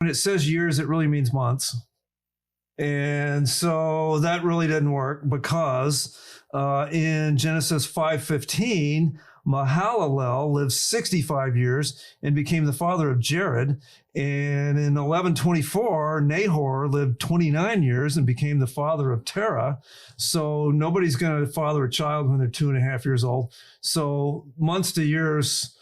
When it says years, it really means months. And so that really didn't work because in Genesis 5:15, Mahalalel lived 65 years and became the father of Jared. And in 11:24, Nahor lived 29 years and became the father of Terah. So nobody's going to father a child when they're 2.5 years old. So months to years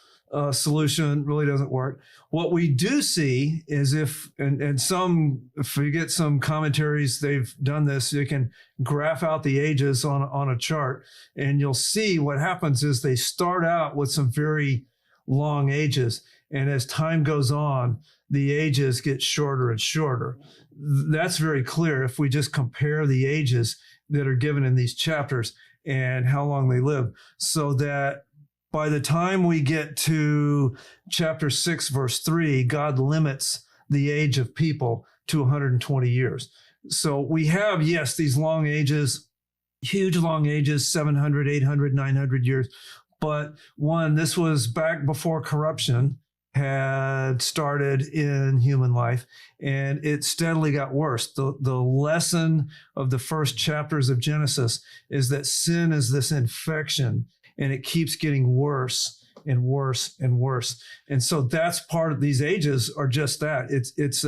solution really doesn't work. What we do see is if you get some commentaries, they've done this, you can graph out the ages on a chart, and you'll see what happens is they start out with some very long ages. And as time goes on, the ages get shorter and shorter. That's very clear if we just compare the ages that are given in these chapters and how long they live, so that by the time we get to chapter 6, verse 3, God limits the age of people to 120 years. So we have, yes, these long ages, huge long ages, 700, 800, 900 years. But one, this was back before corruption had started in human life, and it steadily got worse. The lesson of the first chapters of Genesis is that sin is this infection, and it keeps getting worse and worse and worse. And so that's part of these ages are just that. It's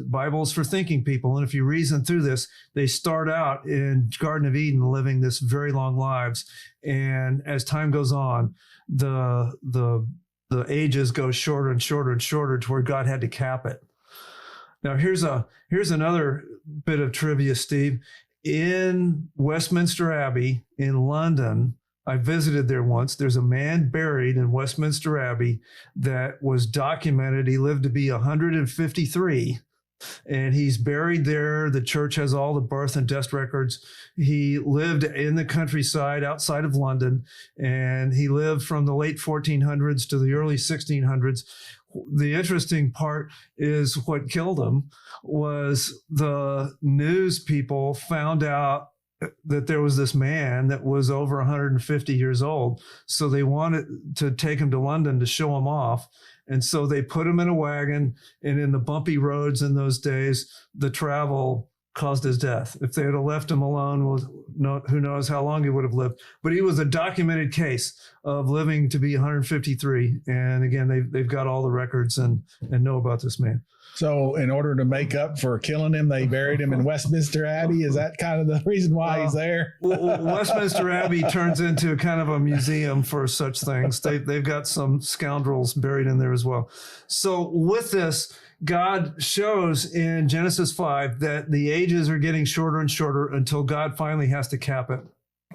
Bible's for thinking people. And if you reason through this, they start out in Garden of Eden living this very long lives. And as time goes on, the ages go shorter and shorter and shorter to where God had to cap it. Now here's another bit of trivia, Steve. In Westminster Abbey in London, I visited there once. There's a man buried in Westminster Abbey that was documented. He lived to be 153, and he's buried there. The church has all the birth and death records. He lived in the countryside outside of London, and he lived from the late 1400s to the early 1600s. The interesting part is what killed him was the news people found out that there was this man that was over 150 years old. So they wanted to take him to London to show him off. And so they put him in a wagon, and in the bumpy roads in those days, the travel caused his death. If they had left him alone, who knows how long he would have lived. But he was a documented case of living to be 153. And again, they've got all the records and know about this man. So in order to make up for killing him, they buried him in Westminster Abbey. Is that kind of the reason why he's there? Westminster Abbey turns into kind of a museum for such things. They've got some scoundrels buried in there as well. So with this, God shows in Genesis 5 that the ages are getting shorter and shorter until God finally has to cap it.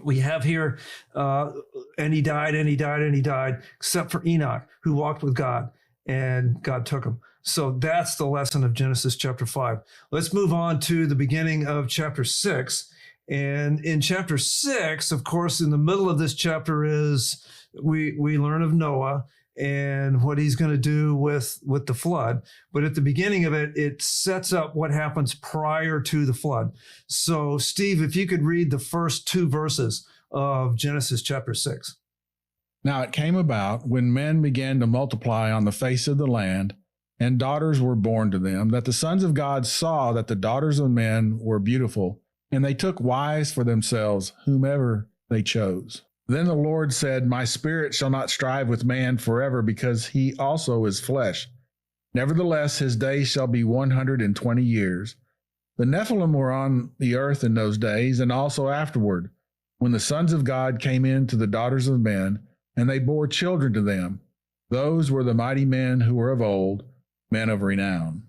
We have here, and he died, and he died, and he died, except for Enoch, who walked with God, and God took him. So that's the lesson of Genesis chapter 5. Let's move on to the beginning of chapter 6. And in chapter 6, of course, in the middle of this chapter is we learn of Noah and what he's going to do with the flood. But at the beginning of it, it sets up what happens prior to the flood. So, Steve, if you could read the first 2 verses of Genesis chapter 6. Now it came about when men began to multiply on the face of the land, and daughters were born to them, that the sons of God saw that the daughters of men were beautiful, and they took wives for themselves, whomever they chose. Then the Lord said, My spirit shall not strive with man forever, because he also is flesh. Nevertheless, his days shall be 120 years. The Nephilim were on the earth in those days, and also afterward, when the sons of God came in to the daughters of men, and they bore children to them. Those were the mighty men who were of old, men of renown.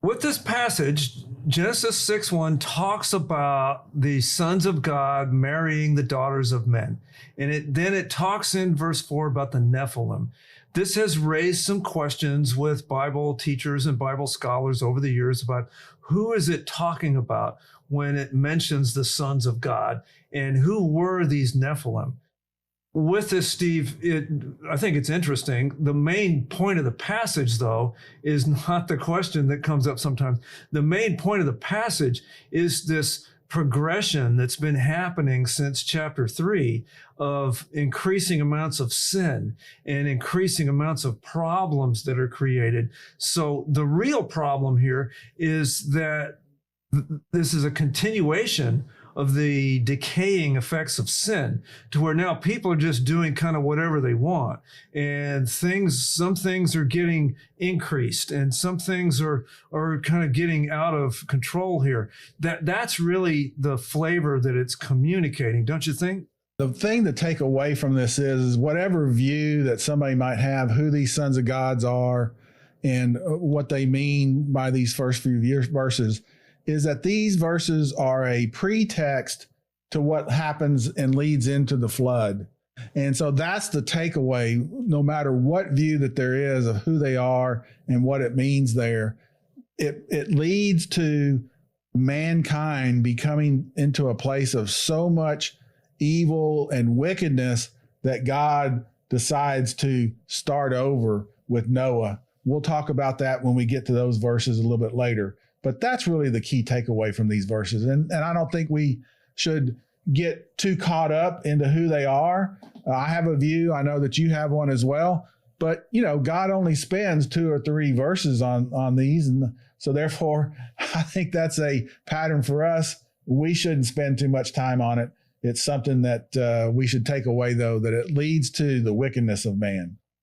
With this passage, Genesis 6:1 talks about the sons of God marrying the daughters of men. And then it talks in verse 4 about the Nephilim. This has raised some questions with Bible teachers and Bible scholars over the years about who is it talking about when it mentions the sons of God, and who were these Nephilim? With this, Steve, I think it's interesting. The main point of the passage, though, is not the question that comes up sometimes. The main point of the passage is this progression that's been happening since chapter 3 of increasing amounts of sin and increasing amounts of problems that are created. So the real problem here is that this is a continuation of the decaying effects of sin, to where now people are just doing kind of whatever they want, and some things are getting increased and some things are kind of getting out of control here. That's really the flavor that it's communicating, don't you think? The thing to take away from this is whatever view that somebody might have who these sons of gods are and what they mean by these first few verses, is that these verses are a pretext to what happens and leads into the flood. And so that's the takeaway, no matter what view that there is of who they are and what it means there. It leads to mankind becoming into a place of so much evil and wickedness that God decides to start over with Noah. We'll talk about that when we get to those verses a little bit later. But that's really the key takeaway from these verses. And I don't think we should get too caught up into who they are. I have a view. I know that you have one as well. But, God only spends 2 or 3 verses on these. And so therefore, I think that's a pattern for us. We shouldn't spend too much time on it. It's something that we should take away, though, that it leads to the wickedness of man.